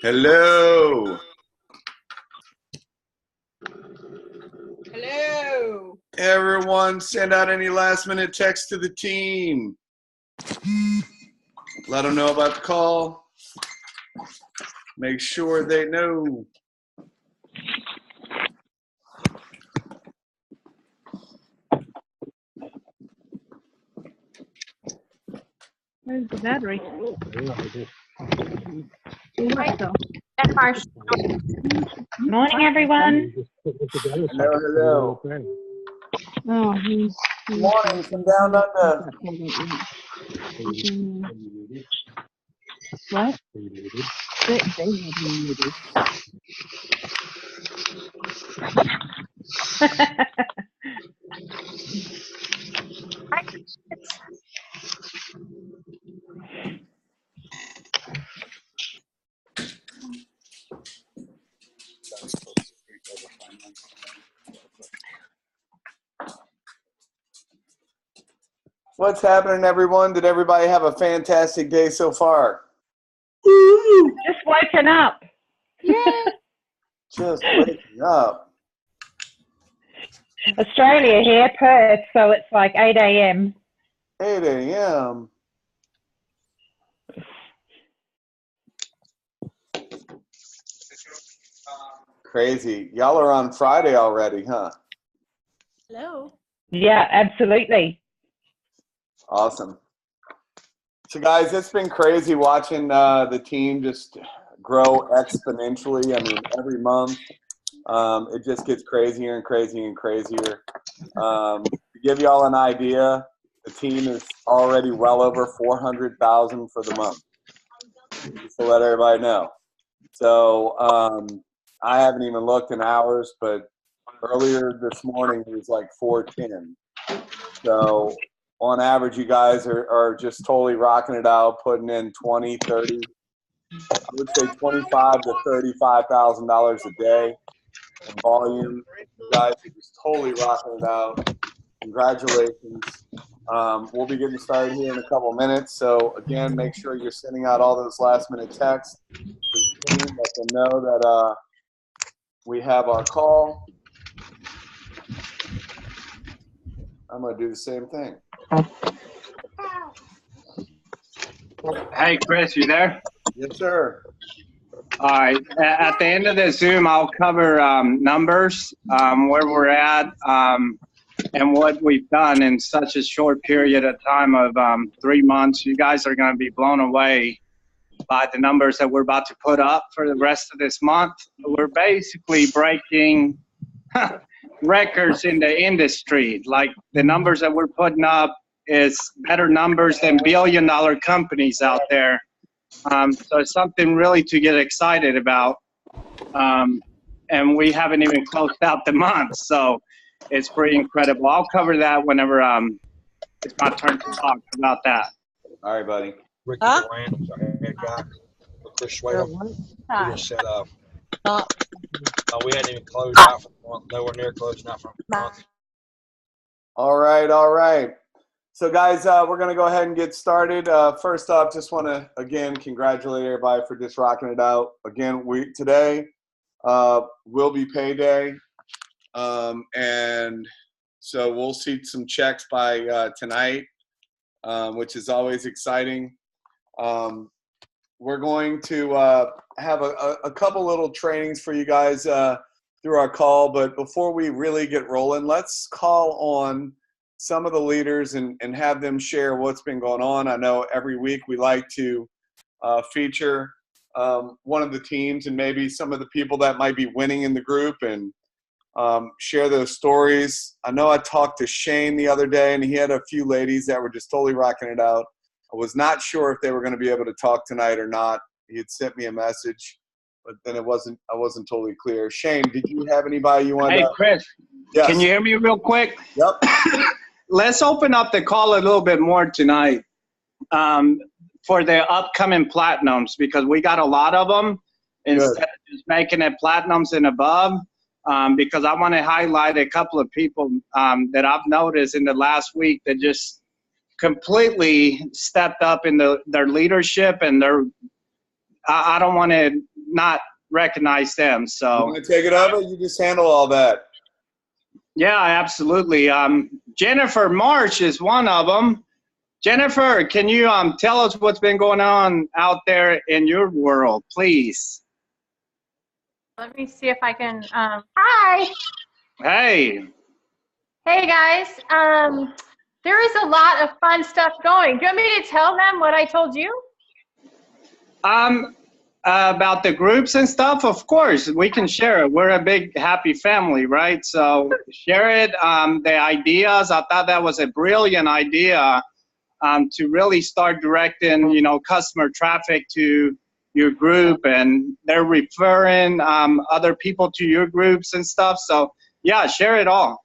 Hello. Hello. Everyone, send out any last minute text to the team. Let them know about the call. Make sure they know. Where's the battery? Morning, everyone. Hello. Oh, he's Morning from down under. What? What's happening, everyone? Did everybody have a fantastic day so far? Just woken up. Yeah. Just waking up. Australia here, Perth, so it's like 8 a.m. 8 a.m. Crazy. Y'all are on Friday already, huh? Hello. Yeah, absolutely. Awesome. So, guys, it's been crazy watching the team just grow exponentially. I mean, every month it just gets crazier and crazier and crazier. To give y'all an idea, the team is already well over 400,000 for the month. Just to let everybody know. So I haven't even looked in hours, but earlier this morning it was like 410. So on average, you guys are just totally rocking it out, putting in 20, 30, I would say $25,000 to $35,000 a day in volume. You guys are just totally rocking it out. Congratulations. We'll be getting started here in a couple minutes. So again, make sure you're sending out all those last minute texts to the team. Let them know that we have our call. I'm going to do the same thing. Hey, Chris, you there? Yes, sir. All right. At the end of the Zoom, I'll cover numbers, where we're at, and what we've done in such a short period of time of 3 months. You guys are going to be blown away by the numbers that we're about to put up for the rest of this month. We're basically breaking records in the industry. Like, the numbers that we're putting up is better numbers than billion-dollar companies out there. So it's something really to get excited about. And we haven't even closed out the month, so it's pretty incredible. I'll cover that whenever it's my turn to talk about that. All right, buddy. Ricky Durant was our head guy. Chris Swale. We just said, we hadn't even closed out for the month. Nowhere near closing out for the month. All right, all right. So, guys, we're going to go ahead and get started. First off, just want to, again, congratulate everybody for just rocking it out. Again, today will be payday. And so we'll see some checks by tonight, which is always exciting. We're going to have a couple little trainings for you guys through our call. But before we really get rolling, let's call on some of the leaders and have them share what's been going on. I know every week we like to feature one of the teams and maybe some of the people that might be winning in the group and share those stories. I know I talked to Shane the other day, and he had a few ladies that were just totally rocking it out. I was not sure if they were going to be able to talk tonight or not. He had sent me a message, but then I wasn't totally clear. Shane, did you have anybody you wanted Hey, to? Chris, Yes. Can you hear me real quick? Yep. Let's open up the call a little bit more tonight for the upcoming platinums, because we got a lot of them instead of just making it platinums and above. Because I want to highlight a couple of people that I've noticed in the last week that just completely stepped up in their leadership and I don't want to not recognize them. You So want to take it over? You just handle all that. yeah, absolutely. Jennifer Marsh is one of them. Jennifer, can you tell us what's been going on out there in your world, please? Let me see if I can. Hi. Hey. Hey guys. There is a lot of fun stuff going. Do you want me to tell them what I told you? About the groups and stuff, of course, we can share it. We're a big, happy family, right? So share it. The ideas, I thought that was a brilliant idea to really start directing, you know, customer traffic to your group, and they're referring other people to your groups and stuff. So yeah, share it all.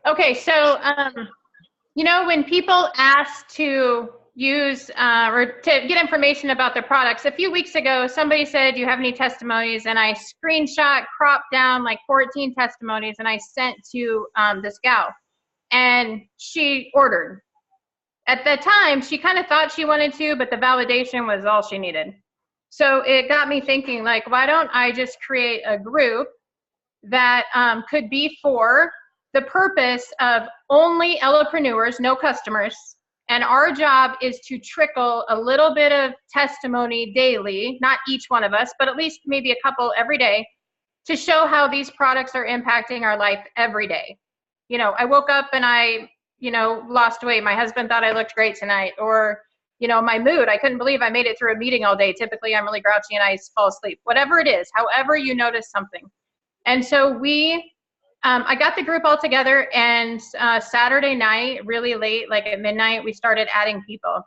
Okay, so you know, when people ask to use or to get information about their products, a few weeks ago, somebody said, "Do you have any testimonies?" And I screenshot, cropped down like 14 testimonies, and I sent to this gal, and she ordered. At the time, she kind of thought she wanted to, but the validation was all she needed. So it got me thinking, like, why don't I just create a group that could be for the purpose of only Ellapreneurs, no customers. And our job is to trickle a little bit of testimony daily, not each one of us, but at least maybe a couple every day, to show how these products are impacting our life every day. You know, I woke up and I, you know, lost weight. My husband thought I looked great tonight. Or, you know, my mood, I couldn't believe I made it through a meeting all day. Typically, I'm really grouchy and I fall asleep. Whatever it is, however you notice something. And so I got the group all together, and Saturday night, really late, like at midnight, we started adding people.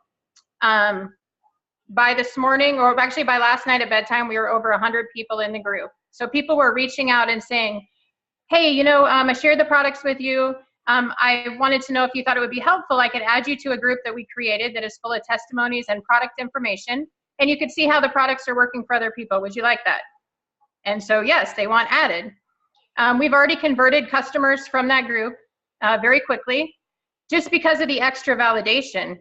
By this morning, or actually by last night at bedtime, we were over 100 people in the group. So people were reaching out and saying, "Hey, you know, I shared the products with you. I wanted to know if you thought it would be helpful. I could add you to a group that we created that is full of testimonies and product information, and you could see how the products are working for other people. Would you like that?" And so, yes, they want added. We've already converted customers from that group very quickly, just because of the extra validation.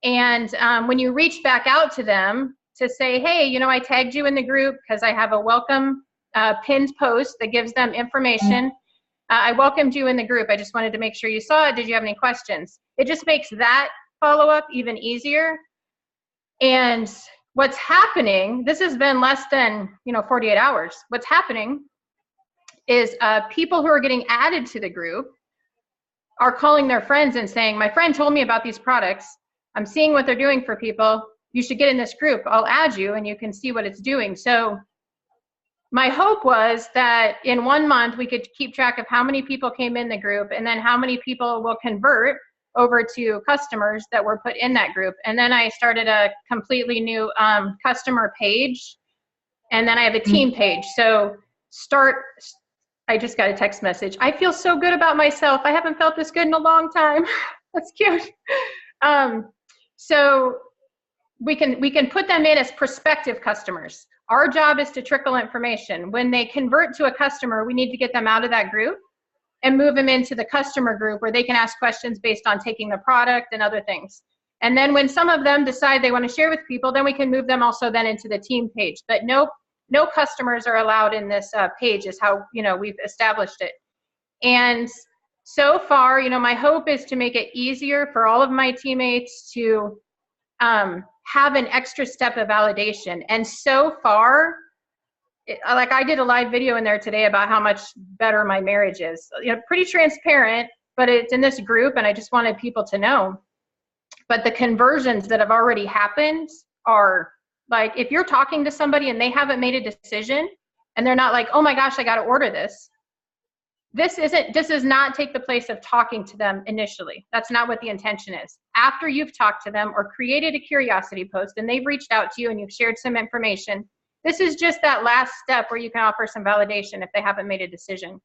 And when you reach back out to them to say, "Hey, you know, I tagged you in the group because I have a welcome pinned post that gives them information. I welcomed you in the group. I just wanted to make sure you saw it. Did you have any questions?" It just makes that follow-up even easier. And what's happening, this has been less than, you know, 48 hours. What's happening is people who are getting added to the group are calling their friends and saying, "My friend told me about these products. I'm seeing what they're doing for people. You should get in this group. I'll add you and you can see what it's doing." So my hope was that in 1 month, we could keep track of how many people came in the group and then how many people will convert over to customers that were put in that group. And then I started a completely new customer page. And then I have a team page. So I just got a text message. "I feel so good about myself. I haven't felt this good in a long time." That's cute. So we can put them in as prospective customers. Our job is to trickle information. When they convert to a customer, we need to get them out of that group and move them into the customer group where they can ask questions based on taking the product and other things. And then when some of them decide they want to share with people, then we can move them also then into the team page. But no customers are allowed in this page is how, you know, we've established it. And so far, you know, my hope is to make it easier for all of my teammates to have an extra step of validation. And so far, like I did a live video in there today about how much better my marriage is. You know, pretty transparent, but it's in this group and I just wanted people to know. But the conversions that have already happened are, like, if you're talking to somebody and they haven't made a decision and they're not like, "Oh my gosh, I got to order this." This does not take the place of talking to them initially. That's not what the intention is. After you've talked to them or created a curiosity post and they've reached out to you and you've shared some information, this is just that last step where you can offer some validation if they haven't made a decision.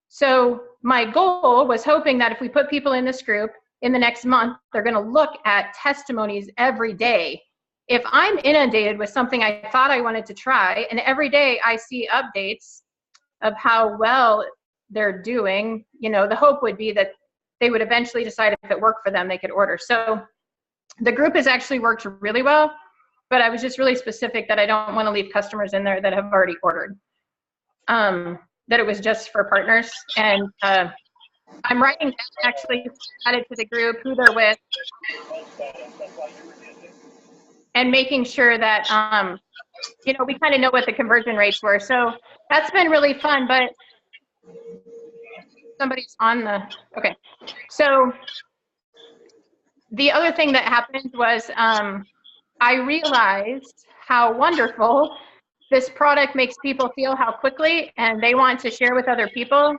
So my goal was hoping that if we put people in this group in the next month, they're going to look at testimonies every day. If I'm inundated with something I thought I wanted to try, and every day I see updates of how well they're doing, you know, the hope would be that they would eventually decide if it worked for them, they could order. So the group has actually worked really well, but I was just really specific that I don't want to leave customers in there that have already ordered. That it was just for partners. And I'm writing down, actually added to the group who they're with, and making sure that we kind of know what the conversion rates were. So that's been really fun. But somebody's on the, okay. So the other thing that happened was I realized how wonderful this product makes people feel, how quickly, and they want to share with other people,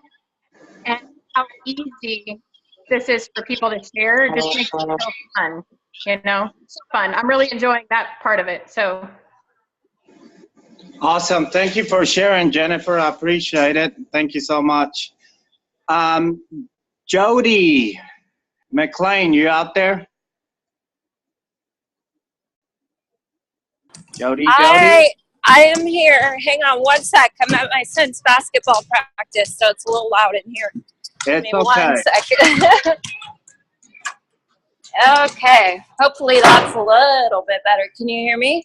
and how easy this is for people to share. It just makes it so fun, so fun. I'm really enjoying that part of it. So Awesome. Thank you for sharing, Jennifer. I appreciate it. Thank you so much. Jody McLean, you out there? Jody? I am here. Hang on one sec. I'm at my son's basketball practice, so it's a little loud in here. It's Give me okay. 1 second. Okay. Hopefully that's a little bit better. Can you hear me?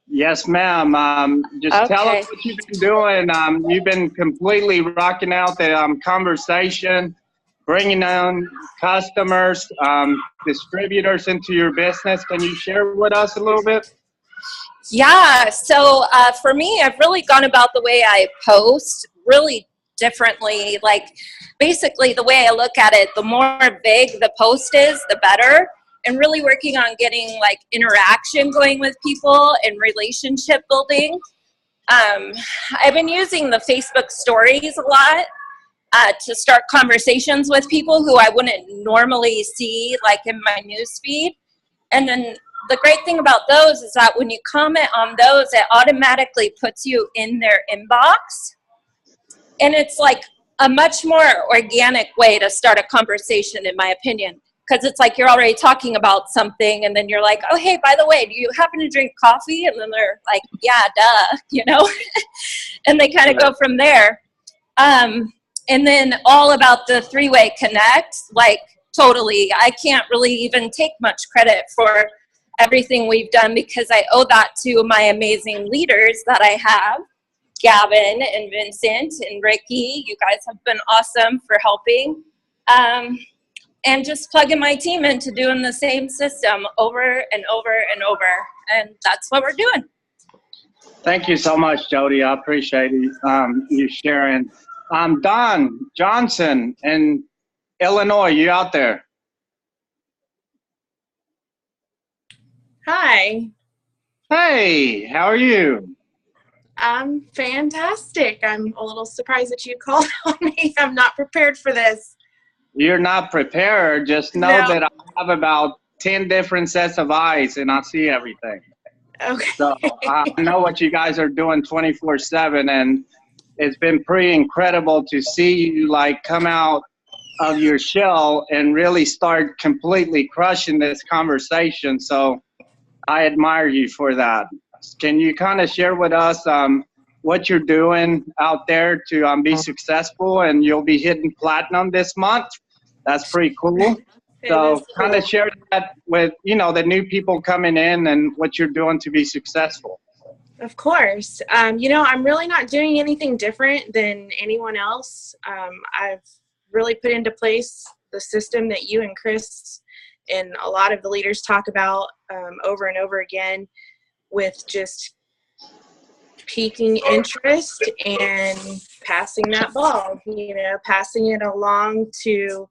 Yes, ma'am. Just tell Okay. us what you've been doing. You've been completely rocking out the conversation, bringing on customers, distributors into your business. Can you share with us a little bit? Yeah. So for me, I've really gone about the way I post really differently. Like basically the way I look at it, the more vague the post is, the better. And really working on getting like interaction going with people and relationship building. I've been using the Facebook stories a lot to start conversations with people who I wouldn't normally see like in my newsfeed. And then the great thing about those is that when you comment on those, it automatically puts you in their inbox. And it's like a much more organic way to start a conversation, in my opinion. Because it's like you're already talking about something, and then you're like, oh, hey, by the way, do you happen to drink coffee? And then they're like, yeah, duh, and they kind of go from there. And then all about the three-way connect, like totally. I can't really even take much credit for everything we've done because I owe that to my amazing leaders that I have, Gavin and Vincent and Ricky. You guys have been awesome for helping. And just plugging my team into doing the same system over and over and over. And that's what we're doing. Thank you so much, Jody. I appreciate you sharing. Don Johnson in Illinois, you out there? Hi. Hey, how are you? I'm fantastic. I'm a little surprised that you called on me. I'm not prepared for this. You're not prepared. Just know that I have about 10 different sets of eyes and I see everything. Okay. So I know what you guys are doing 24/7, and it's been pretty incredible to see you like come out of your shell and really start completely crushing this conversation. So I admire you for that. Can you kind of share with us what you're doing out there to be successful? And you'll be hitting platinum this month. That's pretty cool. So kind of share that with, the new people coming in and what you're doing to be successful. Of course. I'm really not doing anything different than anyone else. I've really put into place the system that you and Chris and a lot of the leaders talk about over and over again, with just piquing interest and passing that ball, passing it along to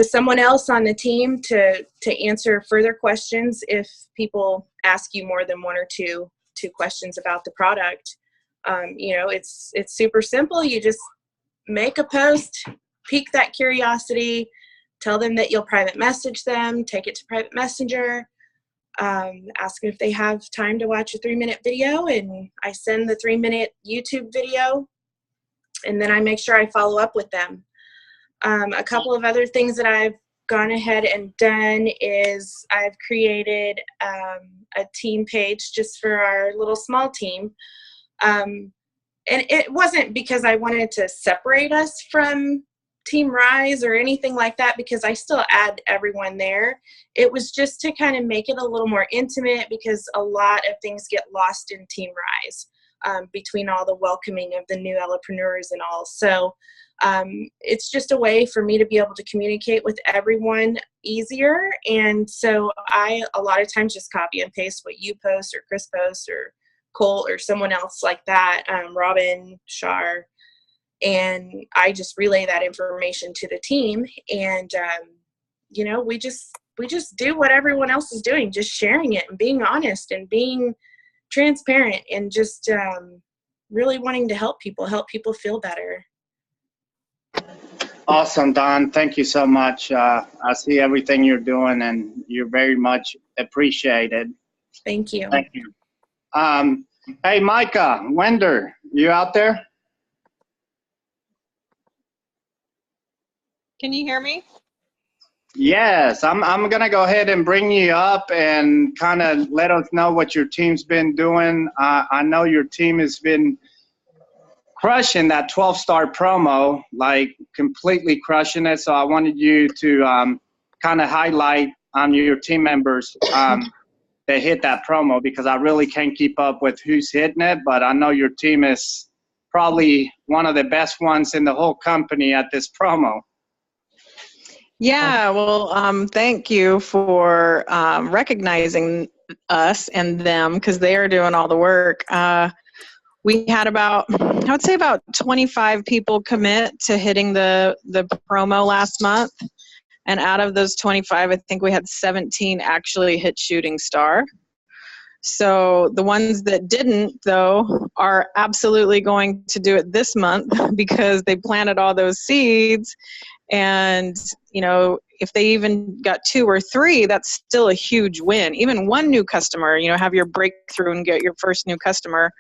someone else on the team to answer further questions if people ask you more than one or two questions about the product. It's super simple. You just make a post, pique that curiosity, tell them that you'll private message them, take it to private messenger, ask them if they have time to watch a 3-minute video, and I send the 3-minute YouTube video, and then I make sure I follow up with them. A couple of other things that I've gone ahead and done is I've created a team page just for our little small team. And it wasn't because I wanted to separate us from Team Rise or anything like that, because I still add everyone there. It was just to kind of make it a little more intimate, because a lot of things get lost in Team Rise between all the welcoming of the new Ellepreneurs and all. So it's just a way for me to be able to communicate with everyone easier. And so I a lot of times just copy and paste what you post or Chris posts or Cole or someone else like that, Robin, Shar, and I just relay that information to the team. And you know, we just do what everyone else is doing, just sharing it and being honest and being transparent and just really wanting to help people feel better. Awesome, Don. Thank you so much. I see everything you're doing, and you're very much appreciated. Thank you. Thank you. Hey, Micah Wender, you out there? Can you hear me? Yes, I'm gonna go ahead and bring you up and kind of let us know what your team's been doing. I know your team has been crushing that 12-star promo, like completely crushing it. So I wanted you to kind of highlight on your team members that hit that promo, because I really can't keep up with who's hitting it, but I know your team is probably one of the best ones in the whole company at this promo. Yeah, well, thank you for recognizing us and them, because they are doing all the work. We had about 25 people commit to hitting the promo last month. And out of those 25, I think we had 17 actually hit Shooting Star. So the ones that didn't, though, are absolutely going to do it this month, because they planted all those seeds. And, you know, if they even got 2 or 3, that's still a huge win. Even one new customer, you know, have your breakthrough and get your first new customer,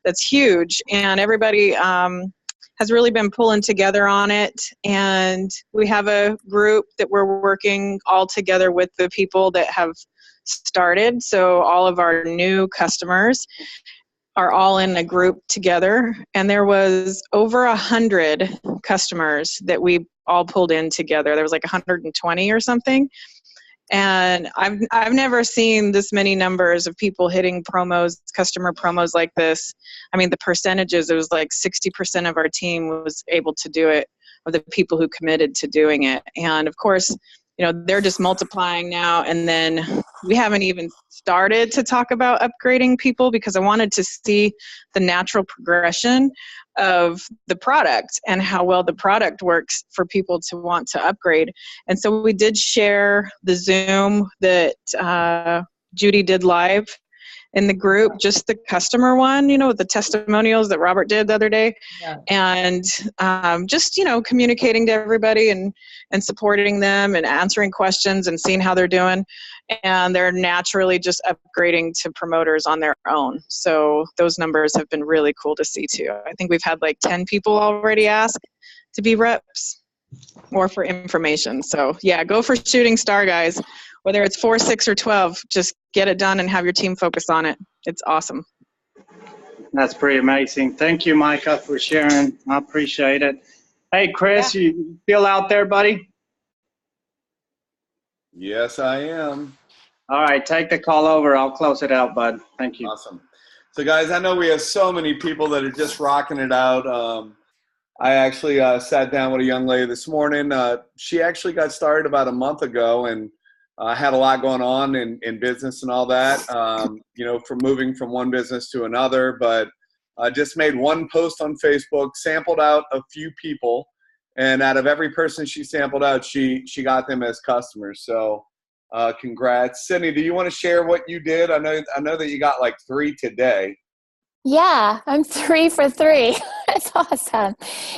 that's huge. And everybody has really been pulling together on it. And we have a group that we're working all together with the people that have started. So all of our new customers are all in a group together. And there was over 100 customers that we all pulled in together. There was like 120 or something. And I've never seen this many numbers of people hitting promos, customer promos like this. I mean, the percentages, it was like 60% of our team was able to do it, of the people who committed to doing it. And of course, you know, they're just multiplying now. And then we haven't even started to talk about upgrading people, because I wanted to see the natural progression of the product and how well the product works for people to want to upgrade. And so we did share the Zoom that Judy did live in the group, just the customer one, you know, with the testimonials that Robert did the other day. Yeah. And just, you know, communicating to everybody and supporting them and answering questions and seeing how they're doing. And they're naturally just upgrading to promoters on their own. So those numbers have been really cool to see too. I think we've had like 10 people already ask to be reps or for information. So yeah, go for Shooting Star, guys. Whether it's 4, 6, or 12, just get it done and have your team focus on it. It's awesome. That's pretty amazing. Thank you, Micah, for sharing. I appreciate it. Hey, Chris, you still out there, buddy? Yes, I am. All right, take the call over. I'll close it out, bud. Thank you. Awesome. So, guys, I know we have so many people that are just rocking it out. I actually sat down with a young lady this morning. She actually got started about a month ago and had a lot going on in business and all that, you know, from moving from one business to another. But just made one post on Facebook, sampled out a few people. And out of every person she sampled out, she got them as customers. So congrats. Sydney, do you want to share what you did? I know that you got like 3 today. Yeah, I'm 3 for 3. That's awesome.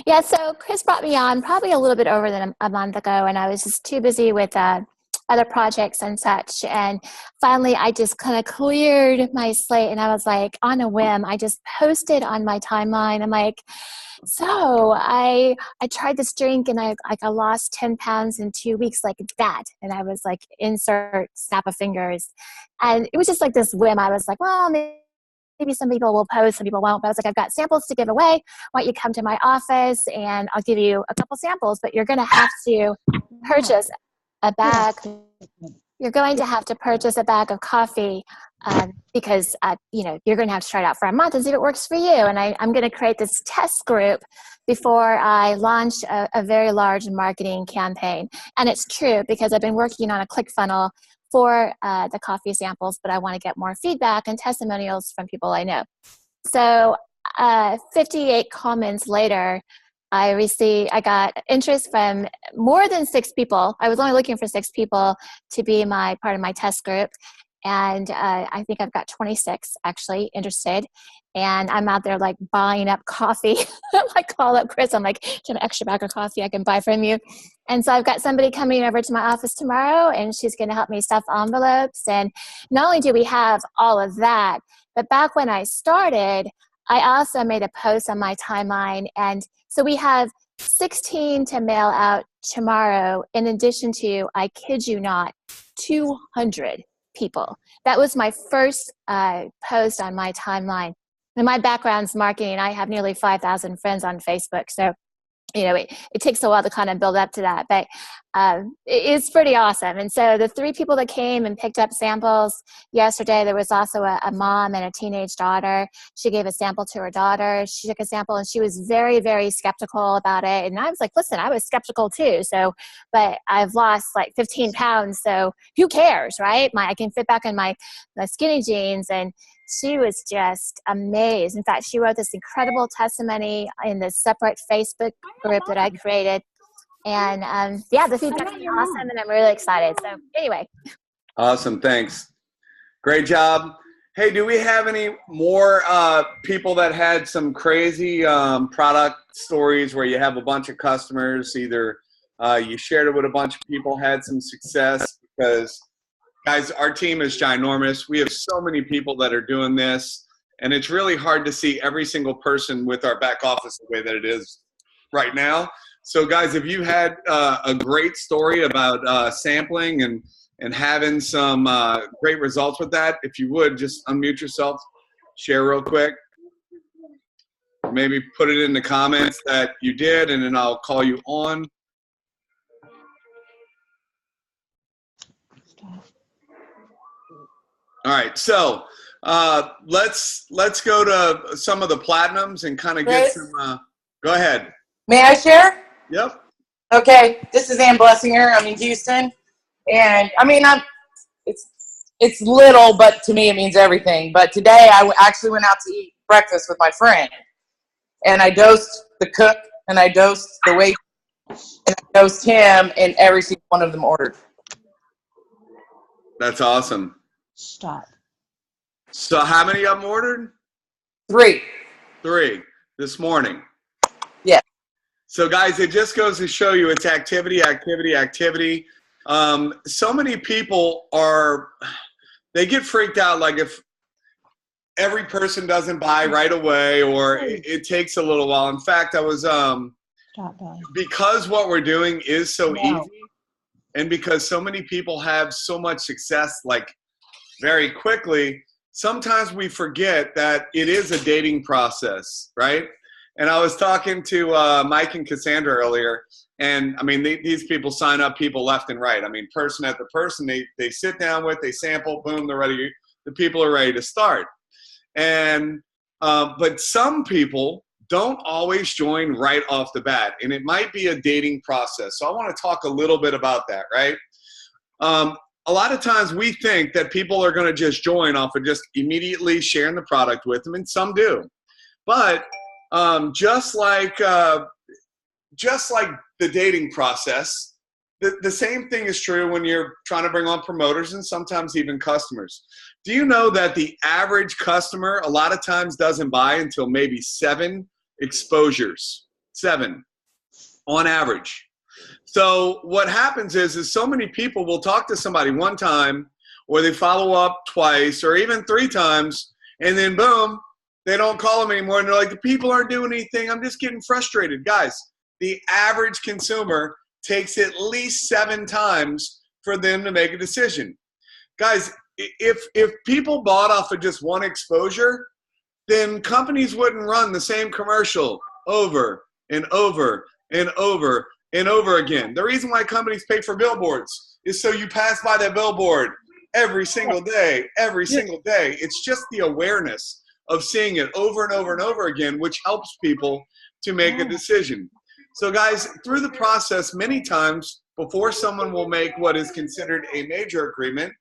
Yeah, so Chris brought me on probably a little bit over than a month ago, and I was just too busy with other projects and such. And finally, I just kind of cleared my slate, and I was like, on a whim, I just posted on my timeline. I'm like, so I tried this drink, and I lost 10 pounds in 2 weeks, like that. And I was like, insert snap of fingers. And it was just like this whim. I was like, well, maybe maybe some people will post, some people won't, but I was like, I've got samples to give away. Why don't you come to my office and I'll give you a couple samples, but you're going to have to purchase a bag. You're going to have to purchase a bag of coffee because, you're going to have to try it out for a month and see if it works for you. And I'm going to create this test group before I launch a very large marketing campaign. And it's true because I've been working on a ClickFunnels for the coffee samples, but I want to get more feedback and testimonials from people I know. So 58 comments later, I got interest from more than 6 people. I was only looking for 6 people to be part of my test group. And I think I've got 26 actually interested. And I'm out there like buying up coffee. I call up Chris. I'm like, do you have an extra bag of coffee I can buy from you? And so I've got somebody coming over to my office tomorrow, and she's going to help me stuff envelopes. And not only do we have all of that, but back when I started, I also made a post on my timeline. And so we have 16 to mail out tomorrow, in addition to, I kid you not, 200 people. That was my first post on my timeline. And my background's marketing. I have nearly 5,000 friends on Facebook. So, it takes a while to kind of build up to that, but it's pretty awesome. And so the 3 people that came and picked up samples yesterday, there was also a mom and a teenage daughter. She gave a sample to her daughter. She took a sample and she was very, very skeptical about it. And I was like, listen, I was skeptical too. So, but I've lost like 15 pounds. So who cares, right? I can fit back in my skinny jeans. And she was just amazed. In fact, she wrote this incredible testimony in this separate Facebook group that I created. And the feedback's been awesome, and I'm really excited. So anyway. Awesome. Thanks. Great job. Hey, do we have any more people that had some crazy product stories where you have a bunch of customers, either you shared it with a bunch of people, had some success? Because guys, our team is ginormous. We have so many people that are doing this, and it's really hard to see every single person with our back office the way that it is right now. So guys, if you had a great story about sampling and having some great results with that, if you would, just unmute yourself, share real quick. Maybe put it in the comments that you did, and then I'll call you on. All right, so let's go to some of the platinums and kind of get some. Go ahead. May I share? Yep. Okay, this is Ann Blessinger. I'm in Houston, and I mean, it's little, but to me it means everything. But today I actually went out to eat breakfast with my friend, and I dosed the cook, and I dosed the wait, and I dosed him, and every single one of them ordered. That's awesome. Stop. So how many of them ordered? 3. 3 this morning. Yeah. So guys, it just goes to show you it's activity, activity, activity. So many people they get freaked out like if every person doesn't buy right away or it takes a little while. In fact, I was, because what we're doing is so easy and because so many people have so much success like very quickly, sometimes we forget that it is a dating process, right? And I was talking to Mike and Cassandra earlier, and I mean, these people sign up people left and right. I mean, person after person, they sit down with, they sample, boom, they're ready. The people are ready to start. And but some people don't always join right off the bat, and it might be a dating process. So I want to talk a little bit about that, right? A lot of times we think that people are going to just join off of just immediately sharing the product with them, and some do. But just like the dating process, the same thing is true when you're trying to bring on promoters and sometimes even customers. Do you know that the average customer a lot of times doesn't buy until maybe 7 exposures? 7 on average. So what happens is so many people will talk to somebody one time, or they follow up twice, or even 3 times, and then boom, they don't call them anymore, and they're like, the people aren't doing anything, I'm just getting frustrated. Guys, the average consumer takes at least 7 times for them to make a decision. Guys, if people bought off of just 1 exposure, then companies wouldn't run the same commercial over and over and over and over again. The reason why companies pay for billboards is so you pass by that billboard every single day, every single day. It's just the awareness of seeing it over and over and over again, which helps people to make a decision. So guys, through the process, many times before someone will make what is considered a major agreement,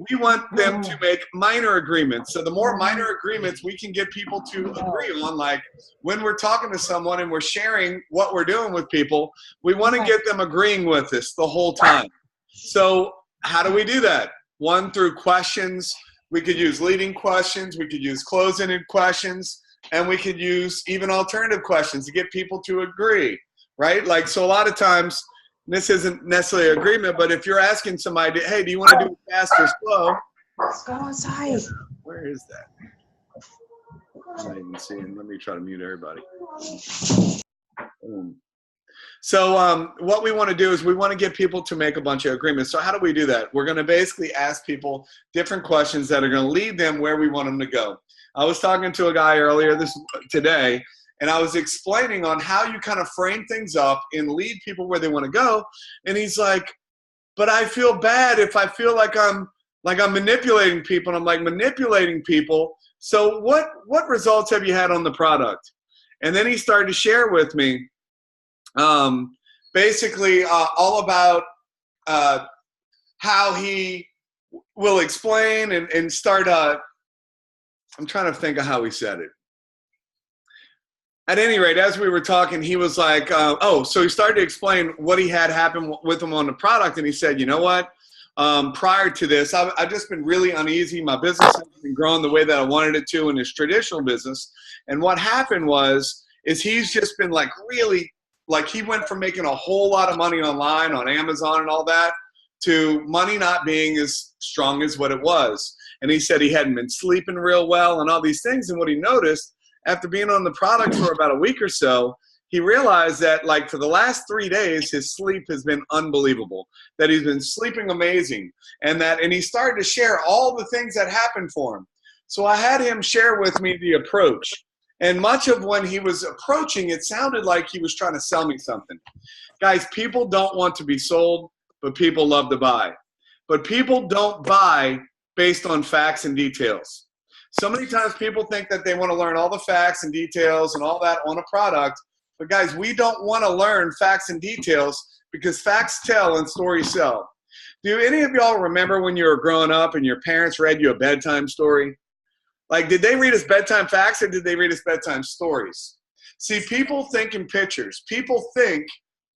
we want them to make minor agreements. So the more minor agreements we can get people to agree on, like when we're talking to someone and we're sharing what we're doing with people, we want to get them agreeing with us the whole time. So how do we do that? One, through questions. We could use leading questions. We could use closing-in questions. And we could use even alternative questions to get people to agree, right? Like, so a lot of times, this isn't necessarily agreement, but if you're asking somebody, hey, do you want to do it fast or slow? Let's go inside. Where is that? I'm not even seeing. Let me try to mute everybody. So what we want to do is we want to get people to make a bunch of agreements. So how do we do that? We're going to basically ask people different questions that are going to lead them where we want them to go. I was talking to a guy earlier today, and I was explaining on how you kind of frame things up and lead people where they want to go. And he's like, but I feel bad if I feel like I'm manipulating people. And I'm like, manipulating people? So what results have you had on the product? And then he started to share with me basically all about how he will explain and start I'm trying to think of how he said it. At any rate, as we were talking, he was like, so he started to explain what he had happen with him on the product. And he said, you know what? Prior to this, I've just been really uneasy. My business hasn't been growing the way that I wanted it to in his traditional business. And what happened is he's just been like really, like he went from making a whole lot of money online on Amazon and all that to money not being as strong as what it was. And he said he hadn't been sleeping real well and all these things. And what he noticed after being on the product for about a week or so, he realized that like for the last 3 days, his sleep has been unbelievable, that he's been sleeping amazing. And he started to share all the things that happened for him. So I had him share with me the approach. And much of when he was approaching, it sounded like he was trying to sell me something. Guys, people don't want to be sold, but people love to buy. But people don't buy based on facts and details. So many times people think that they want to learn all the facts and details and all that on a product. But guys, we don't want to learn facts and details because facts tell and stories sell. Do any of y'all remember when you were growing up and your parents read you a bedtime story? Like, did they read us bedtime facts or did they read us bedtime stories? See, people think in pictures. People think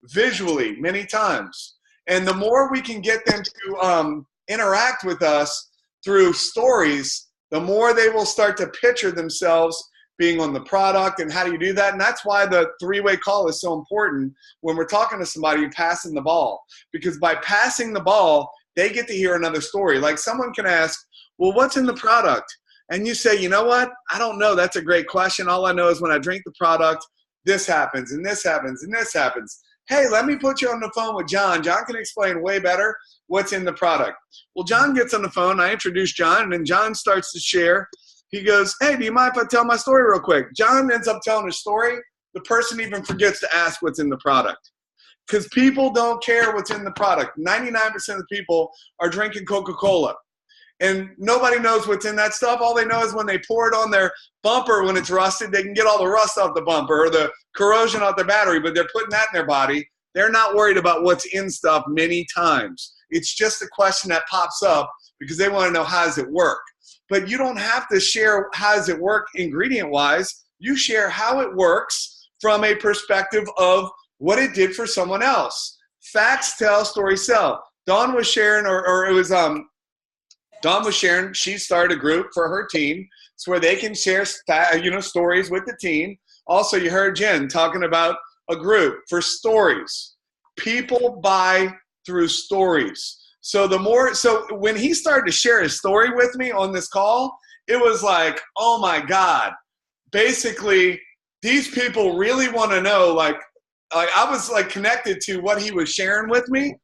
visually many times. And the more we can get them to interact with us through stories, the more they will start to picture themselves being on the product. And how do you do that? And that's why the three-way call is so important when we're talking to somebody and passing the ball. Because by passing the ball, they get to hear another story. Like someone can ask, well, what's in the product? And you say, you know what? I don't know. That's a great question. All I know is when I drink the product, this happens and this happens and this happens. Hey, let me put you on the phone with John. John can explain way better what's in the product. Well, John gets on the phone. I introduce John, and then John starts to share. He goes, hey, do you mind if I tell my story real quick? John ends up telling his story. The person even forgets to ask what's in the product because people don't care what's in the product. 99% of the people are drinking Coca-Cola. And nobody knows what's in that stuff. All they know is when they pour it on their bumper when it's rusted, they can get all the rust off the bumper or the corrosion off their battery, but they're putting that in their body. They're not worried about what's in stuff many times. It's just a question that pops up because they want to know how does it work. But you don't have to share how does it work ingredient-wise. You share how it works from a perspective of what it did for someone else. Facts tell, stories sell. Dawn was sharing, Dawn was sharing, she started a group for her team. It's where they can share stories with the team. Also, you heard Jen talking about a group for stories. People buy through stories. So when he started to share his story with me on this call, it was like, oh my God. Basically, these people really want to know, like I was like connected to what he was sharing with me.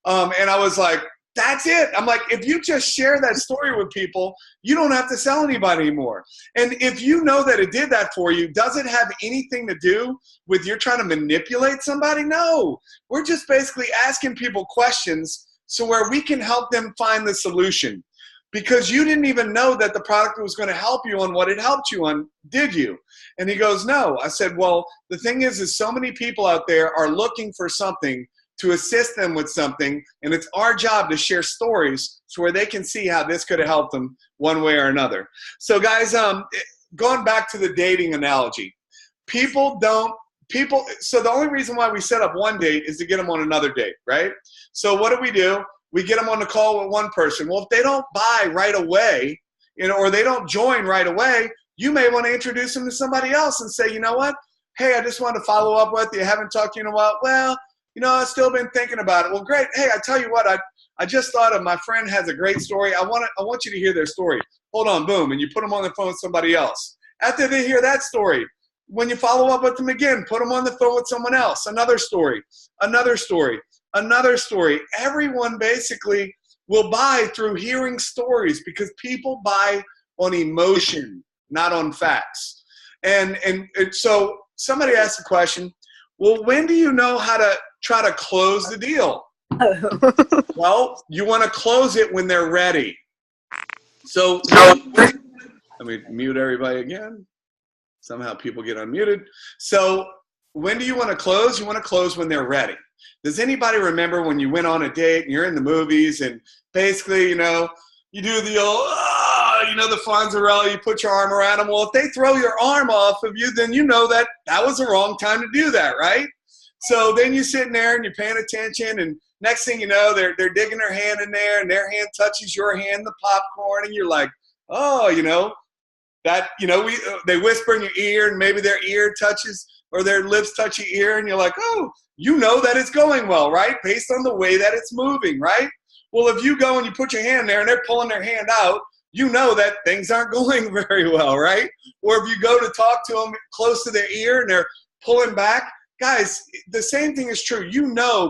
And I was like, That's it. I'm like, if you just share that story with people, you don't have to sell anybody anymore. And if you know that it did that for you, does it have anything to do with you're trying to manipulate somebody? No. We're just basically asking people questions so where we can help them find the solution. Because you didn't even know that the product was going to help you on what it helped you on, did you? And he goes, no. I said, well, the thing is so many people out there are looking for something to assist them with something, and it's our job to share stories so where they can see how this could have helped them one way or another. So guys, going back to the dating analogy, so the only reason why we set up one date is to get them on another date, right? So what do? We get them on the call with one person. Well, if they don't buy right away, or they don't join right away, you may want to introduce them to somebody else and say, you know what? Hey, I just wanted to follow up with you. I haven't talked to you in a while. Well, I've still been thinking about it. Well, great. Hey, I tell you what, I just thought of my friend has a great story. I want you to hear their story. Hold on, boom. And you put them on the phone with somebody else. After they hear that story, when you follow up with them again, put them on the phone with someone else. Another story, another story, another story. Everyone basically will buy through hearing stories because people buy on emotion, not on facts. And so somebody asked the question, well, when do you know how to try to close the deal? Well, you want to close it when they're ready. So let me mute everybody again. Somehow people get unmuted. So when do you want to close? You want to close when they're ready. Does anybody remember when you went on a date and you're in the movies and basically, you do the old, the Fonzarelli, you put your arm around them. Well, if they throw your arm off of you, then you know that was the wrong time to do that, right? So then you're sitting there and you're paying attention, and next thing you know, they're digging their hand in there, and their hand touches your hand, the popcorn, and you're like, oh, they whisper in your ear, and maybe their ear touches or their lips touch your ear, and you're like, oh, you know that it's going well, right? Based on the way that it's moving, right? Well, if you go and you put your hand there and they're pulling their hand out, you know that things aren't going very well, right? Or if you go to talk to them close to their ear and they're pulling back, guys, the same thing is true.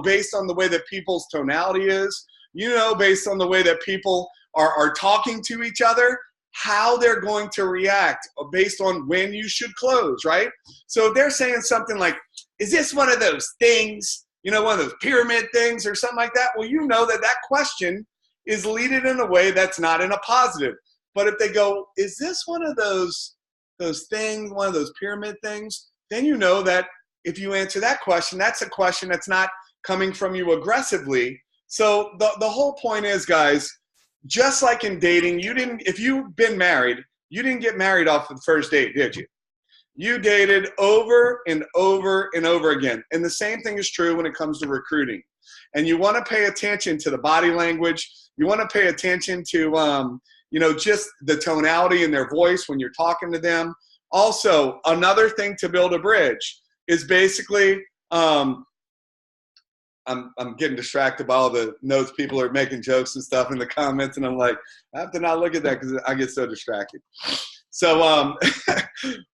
Based on the way that people's tonality is, based on the way that people are talking to each other, how they're going to react based on when you should close, right? So if they're saying something like, is this one of those things, one of those pyramid things or something like that? Well, that question is leaded in a way that's not in a positive. But if they go, is this one of those things, one of those pyramid things? Then you know that if you answer that question, that's a question that's not coming from you aggressively. So the whole point is, guys, just like in dating, if you've been married, you didn't get married off the first date, did you? You dated over and over and over again. And the same thing is true when it comes to recruiting. And you want to pay attention to the body language. You want to pay attention to, just the tonality in their voice when you're talking to them. Also, another thing to build a bridge is basically, I'm getting distracted by all the notes. People are making jokes and stuff in the comments, and I'm like, I have to not look at that because I get so distracted. So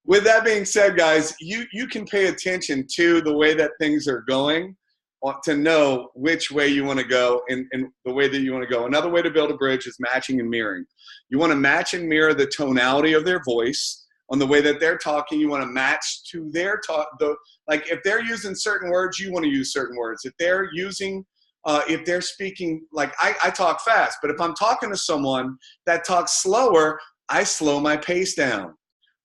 with that being said, guys, you can pay attention to the way that things are going to know which way you want to go and the way that you want to go. Another way to build a bridge is matching and mirroring. You want to match and mirror the tonality of their voice on the way that they're talking. You want to match to their talk. Like if they're using certain words, you want to use certain words. If they're using, if they're speaking, like I talk fast, but if I'm talking to someone that talks slower, I slow my pace down.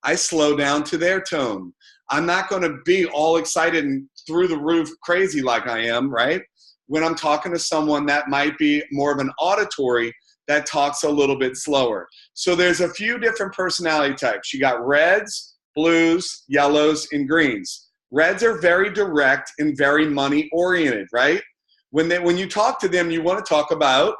I slow down to their tone. I'm not going to be all excited and through the roof crazy like I am, right? When I'm talking to someone that might be more of an auditory that talks a little bit slower. So there's a few different personality types. You got reds, blues, yellows, and greens. Reds are very direct and very money oriented, right? When you talk to them, you want to talk about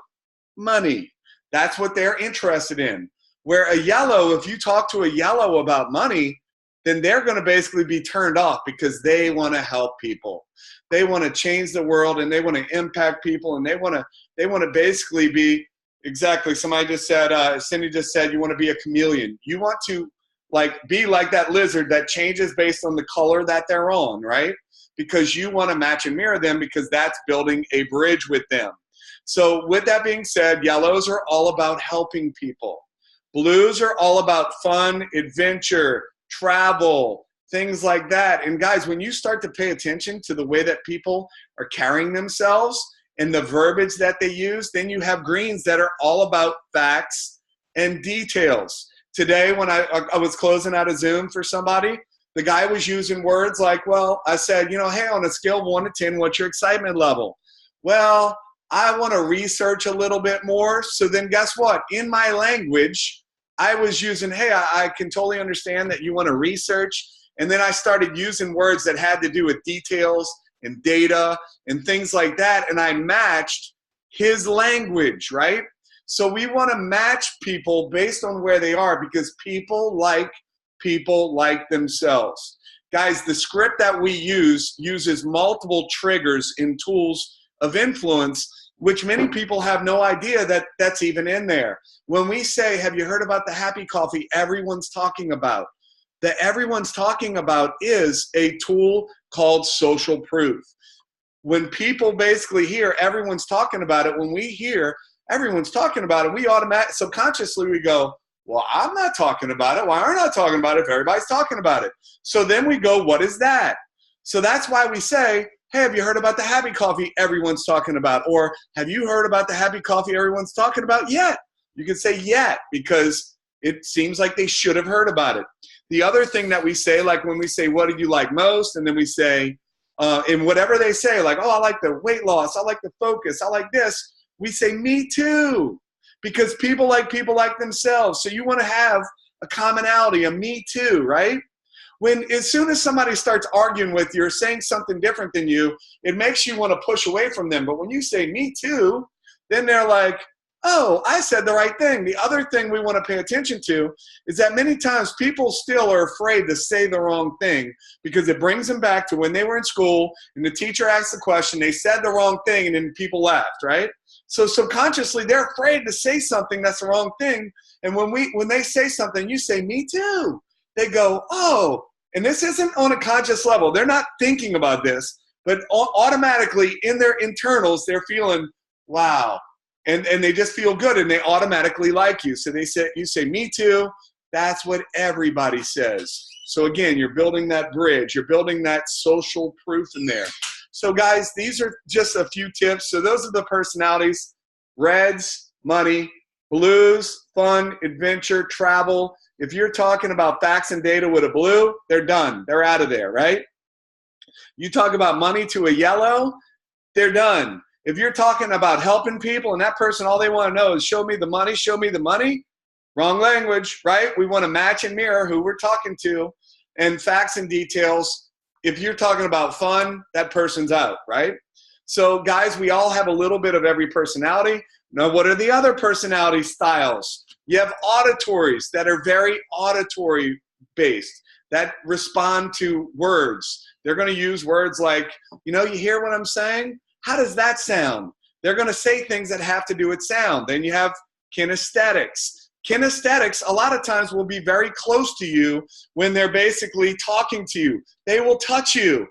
money. That's what they're interested in. Where a yellow, if you talk to a yellow about money, then they're going to basically be turned off because they want to help people. They want to change the world and they want to impact people and they want to basically be exactly. Somebody just said, Cindy just said, you want to be a chameleon. You want to be like that lizard that changes based on the color that they're on, right? Because you want to match and mirror them because that's building a bridge with them. So with that being said, yellows are all about helping people. Blues are all about fun, adventure, travel, things like that. And guys, when you start to pay attention to the way that people are carrying themselves and the verbiage that they use, then you have greens that are all about facts and details. Today, when I was closing out a Zoom for somebody, the guy was using words like, well, I said, you know, hey, on a scale of 1 to 10, what's your excitement level? Well, I want to research a little bit more. So then guess what? In my language, I was using, hey, I can totally understand that you want to research. And then I started using words that had to do with details and data and things like that. And I matched his language, right? So we want to match people based on where they are, because people like themselves. Guys, the script that we use uses multiple triggers and tools of influence, which many people have no idea that that's even in there. When we say, have you heard about the happy coffee everyone's talking about? The everyone's talking about is a tool called social proof. When people basically hear everyone's talking about it, when we hear everyone's talking about it, we automatically, subconsciously, we go, well, I'm not talking about it. Why aren't I talking about it if everybody's talking about it? So then we go, what is that? So that's why we say, hey, have you heard about the happy coffee everyone's talking about? Or have you heard about the happy coffee everyone's talking about yet? You can say yet, because it seems like they should have heard about it. The other thing that we say, like when we say, what did you like most? And then we say, in whatever they say, like, oh, I like the weight loss. I like the focus. I like this. We say, me too, because people like themselves. So you want to have a commonality, a me too, right? As soon as somebody starts arguing with you or saying something different than you, it makes you want to push away from them. But when you say me too, then they're like, oh, I said the right thing. The other thing we want to pay attention to is that many times people still are afraid to say the wrong thing, because it brings them back to when they were in school and the teacher asked the question, they said the wrong thing, and then people laughed, right? So subconsciously, they're afraid to say something that's the wrong thing. And when they say something, you say, me too. They go, oh, and this isn't on a conscious level. They're not thinking about this, but automatically in their internals, they're feeling, wow. And they just feel good, and they automatically like you. So you say, me too. That's what everybody says. So again, you're building that bridge. You're building that social proof in there. So guys, these are just a few tips. So those are the personalities: reds, money; blues, fun, adventure, travel. If you're talking about facts and data with a blue, they're done. They're out of there, right? You talk about money to a yellow, they're done. If you're talking about helping people and that person, all they want to know is show me the money, wrong language, right? We want to match and mirror who we're talking to, and facts and details. If you're talking about fun, that person's out, right? So guys, we all have a little bit of every personality. Now, what are the other personality styles? You have auditories that are very auditory based, that respond to words. They're going to use words like, you hear what I'm saying? How does that sound? They're going to say things that have to do with sound. Then you have kinesthetics. Kinesthetics, a lot of times, will be very close to you when they're basically talking to you. They will touch you.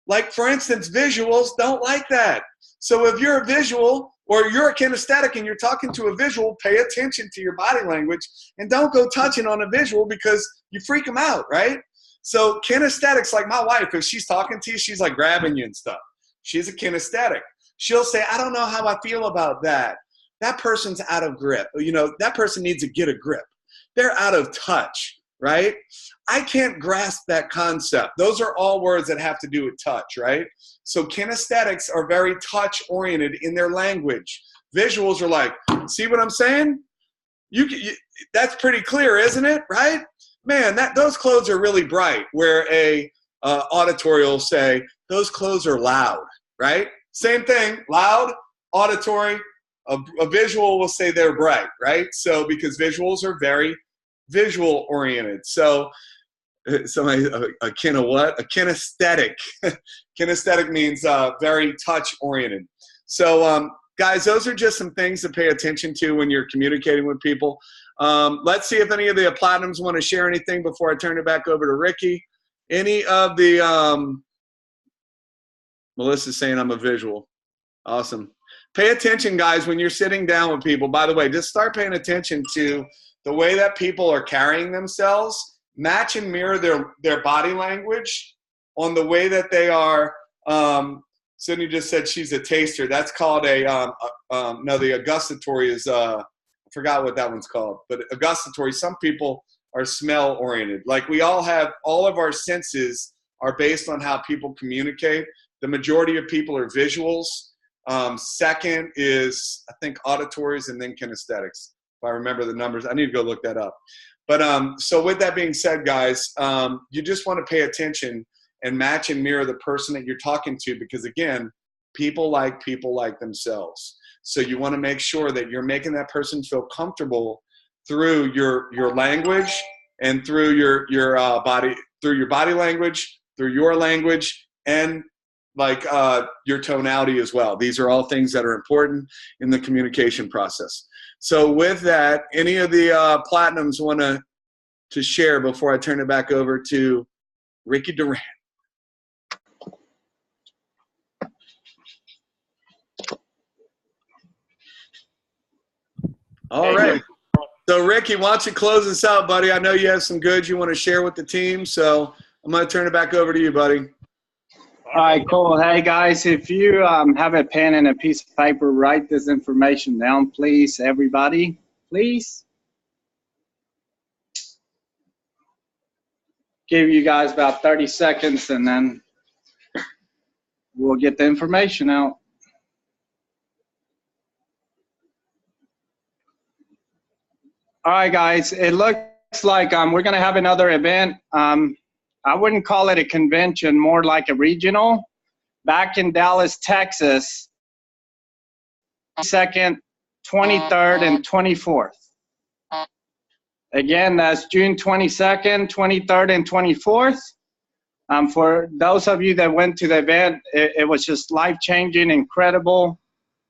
Like, for instance, visuals don't like that. So if you're a visual or you're a kinesthetic and you're talking to a visual, pay attention to your body language and don't go touching on a visual, because you freak them out, right? So kinesthetics, like my wife, if she's talking to you, she's like grabbing you and stuff. She's a kinesthetic. She'll say, I don't know how I feel about that. That person's out of grip. That person needs to get a grip. They're out of touch, right? I can't grasp that concept. Those are all words that have to do with touch, right? So kinesthetics are very touch-oriented in their language. Visuals are like, see what I'm saying? That's pretty clear, isn't it, right? Man, those clothes are really bright, where a auditory will say, those clothes are loud, right? Same thing, loud, auditory. A visual will say they're bright, right? So because visuals are very visual oriented. So a kinesthetic. Kinesthetic means very touch oriented. So guys, those are just some things to pay attention to when you're communicating with people. Let's see if any of the Platinums want to share anything before I turn it back over to Ricky. Any of the Melissa's saying I'm a visual. Awesome. pay attention, guys, when you're sitting down with people. By the way, just start paying attention to the way that people are carrying themselves. Match and mirror their body language on the way that they are. Sydney just said she's a taster. That's called no, the gustatory is, I forgot what that one's called, but a gustatory, some people are smell oriented. Like we all have, all of our senses are based on how people communicate. The majority of people are visuals. Second is, I think, auditories, and then kinesthetics. If I remember the numbers, I need to go look that up. But so with that being said, guys, you just want to pay attention and match and mirror the person that you're talking to, because again, people like themselves. So you want to make sure that you're making that person feel comfortable through your language and through your body, through your body language, through your language, and like your tonality as well. These are all things that are important in the communication process. So with that, any of the Platinums want to share before I turn it back over to Ricky Durant? All right. So Ricky, why don't you close this out, buddy? I know you have some goods you want to share with the team, so I'm going to turn it back over to you, buddy. All right, cool. Hey, guys, if you have a pen and a piece of paper, write this information down, please, everybody, please. Give you guys about 30 seconds, and then we'll get the information out. All right, guys, it looks like we're going to have another event. I wouldn't call it a convention, more like a regional, back in Dallas, Texas, 2nd, 23rd, and 24th. Again, that's June 22nd, 23rd, and 24th. For those of you that went to the event, it was just life-changing, incredible.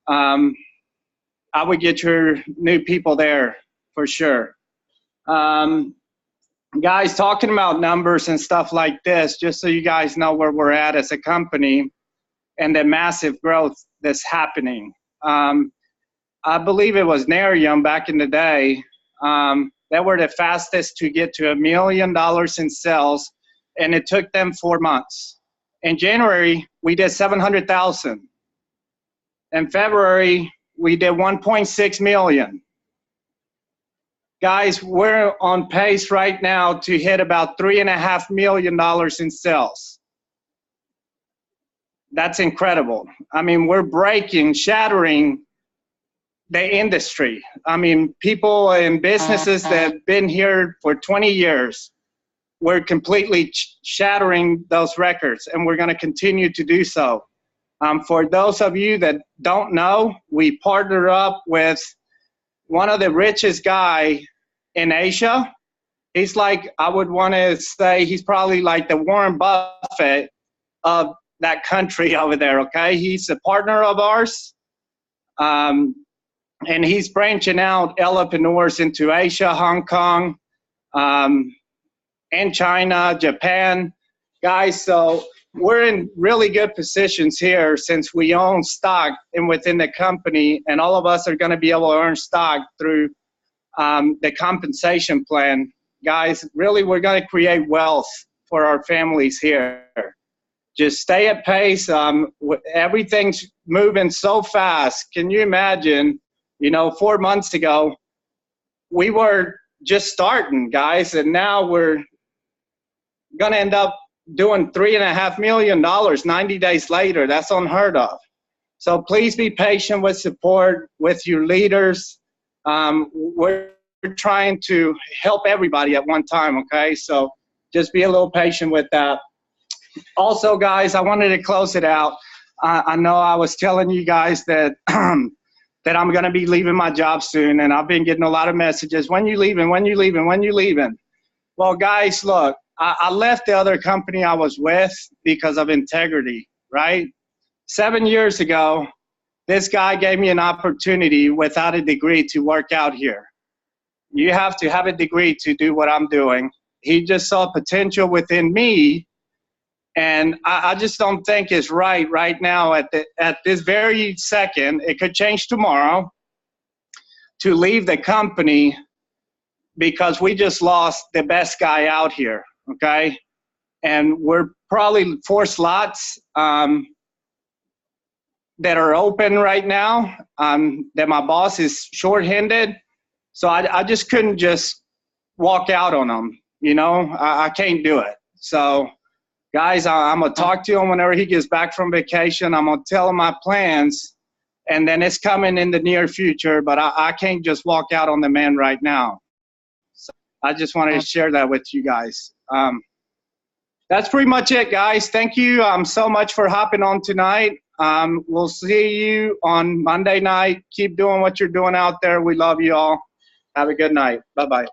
I would get your new people there for sure. Guys, talking about numbers and stuff like this, just so you guys know where we're at as a company and the massive growth that's happening. I believe it was Narium back in the day. They were the fastest to get to $1 million in sales, and it took them 4 months. In January, we did 700,000. In February, we did 1.6 million. Guys, we're on pace right now to hit about $3.5 million in sales. That's incredible. I mean, we're shattering the industry. I mean, people in businesses that have been here for 20 years, we're completely shattering those records, and we're going to continue to do so. For those of you that don't know, we partnered up with one of the richest guy in Asia. He's like, I would want to say he's probably like the Warren Buffett of that country over there, okay? He's a partner of ours. And he's branching out entrepreneurs into Asia, Hong Kong, and China, Japan. Guys, so we're in really good positions here since we own stock within the company, and all of us are going to be able to earn stock through the compensation plan. Guys, really, we're going to create wealth for our families here. Just stay at pace. Everything's moving so fast. Can you imagine, 4 months ago, we were just starting, guys, and now we're going to end up doing $3.5 million 90 days later. That's unheard of. So please be patient with support, with your leaders. We're trying to help everybody at one time, okay? So just be a little patient with that. Also, guys, I wanted to close it out. I know I was telling you guys that that I'm going to be leaving my job soon, and I've been getting a lot of messages. When you leaving? When you leaving? When you leaving? Well, guys, look, I left the other company I was with because of integrity, right? 7 years ago, this guy gave me an opportunity without a degree to work out here. You have to have a degree to do what I'm doing. He just saw potential within me, And I just don't think it's right now at this very second. It could change tomorrow, to leave the company because we just lost the best guy out here, okay? And we're probably 4 slots that are open right now, that my boss is short-handed. So I just couldn't just walk out on them, you know? I can't do it. So guys, I'm gonna talk to him whenever he gets back from vacation. I'm gonna tell him my plans, and then it's coming in the near future, but I can't just walk out on the man right now. So I just wanted to share that with you guys. That's pretty much it, guys. Thank you so much for hopping on tonight. We'll see you on Monday night. Keep doing what you're doing out there. We love you all. Have a good night. Bye-bye.